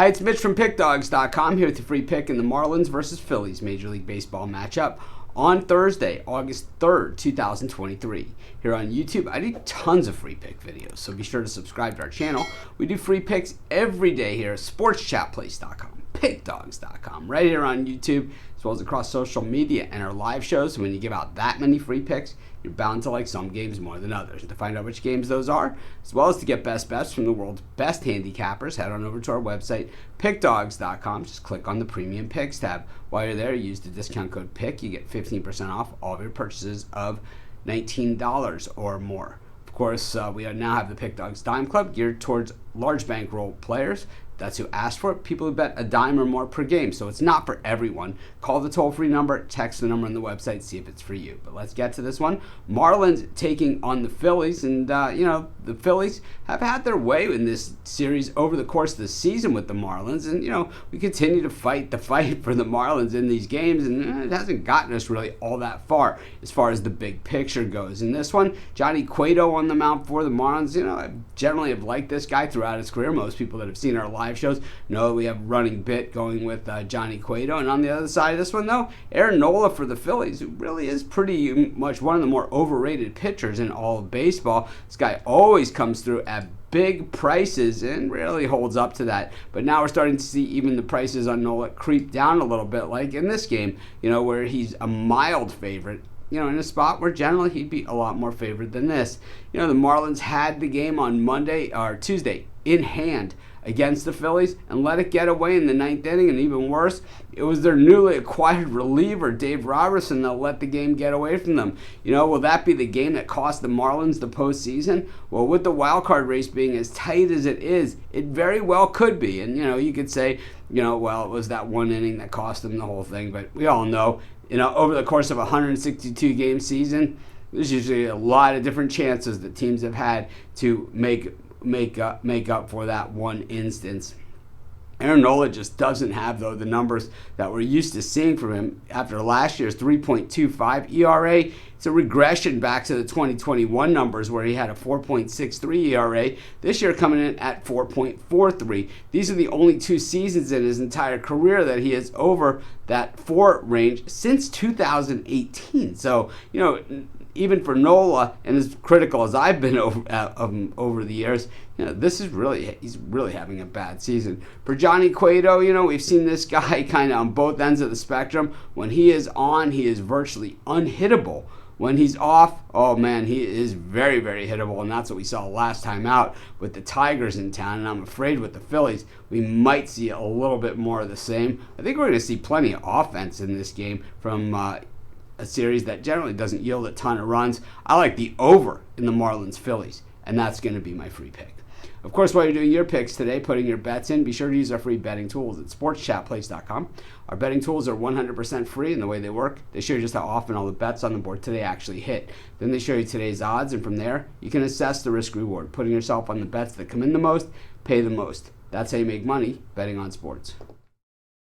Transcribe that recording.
Hi, it's Mitch from Pickdawgz.com here with the free pick in the Marlins versus Phillies Major League Baseball matchup on Thursday, August 3rd, 2023. Here on YouTube, I do tons of free pick videos, so be sure to subscribe to our channel. We do free picks every day here at sportschatplace.com, pickdawgz.com, right here on YouTube, as well as across social media and our live shows. When you give out that many free picks, you're bound to like some games more than others. To find out which games those are, as well as to get best bets from the world's best handicappers, head on over to our website, pickdawgz.com. Just click on the Premium Picks tab. While you're there, use the discount code PICK. You get 15% off all of your purchases of $19 or more. Of course, we now have the Pick Dawgz Dime Club geared towards large bankroll players. That's who asked for it. People who bet a dime or more per game. So it's not for everyone. Call the toll-free number, text the number on the website, see if it's for you. But let's get to this one. Marlins taking on the Phillies. And, the Phillies have had their way in this series over the course of the season with the Marlins. And, we continue to fight the fight for the Marlins in these games. And it hasn't gotten us really all that far as the big picture goes. In this one, Johnny Cueto on the mound for the Marlins. I generally have liked this guy throughout his career. Most people that have seen our live shows know we have running bit going with Johnny Cueto. And on the other side of this one, though, Aaron Nola for the Phillies, who really is pretty much one of the more overrated pitchers in all of baseball. This guy always comes through at big prices and really holds up to that. But now we're starting to see even the prices on Nola creep down a little bit, like in this game, where he's a mild favorite. In a spot where generally he'd be a lot more favored than this. The Marlins had the game on Tuesday in hand against the Phillies and let it get away in the ninth inning. And even worse, it was their newly acquired reliever, Dave Robertson, that let the game get away from them. Will that be the game that cost the Marlins the postseason? Well, with the wild card race being as tight as it is, it very well could be. And, you could say, well, it was that one inning that cost them the whole thing. But we all know, over the course of a 162-game season, there's usually a lot of different chances that teams have had to make up for that one instance. Aaron Nola just doesn't have, though, the numbers that we're used to seeing from him after last year's 3.25 ERA. It's a regression back to the 2021 numbers where he had a 4.63 ERA. This year coming in at 4.43. These are the only two seasons in his entire career that he is over that 4 range since 2018. So, even for Nola, and as critical as I've been over the years, he's really having a bad season. For Johnny Cueto, we've seen this guy kind of on both ends of the spectrum. When he is on, he is virtually unhittable. When he's off, oh man, he is very, very hittable, and that's what we saw last time out with the Tigers in town. And I'm afraid with the Phillies, we might see a little bit more of the same. I think we're going to see plenty of offense in this game from a series that generally doesn't yield a ton of runs. I like the over in the Marlins Phillies, and that's going to be my free pick. Of course, while you're doing your picks today, putting your bets in, be sure to use our free betting tools at sportschatplace.com. Our betting tools are 100% free in the way they work. They show you just how often all the bets on the board today actually hit. Then they show you today's odds, and from there, you can assess the risk-reward, putting yourself on the bets that come in the most, pay the most. That's how you make money betting on sports.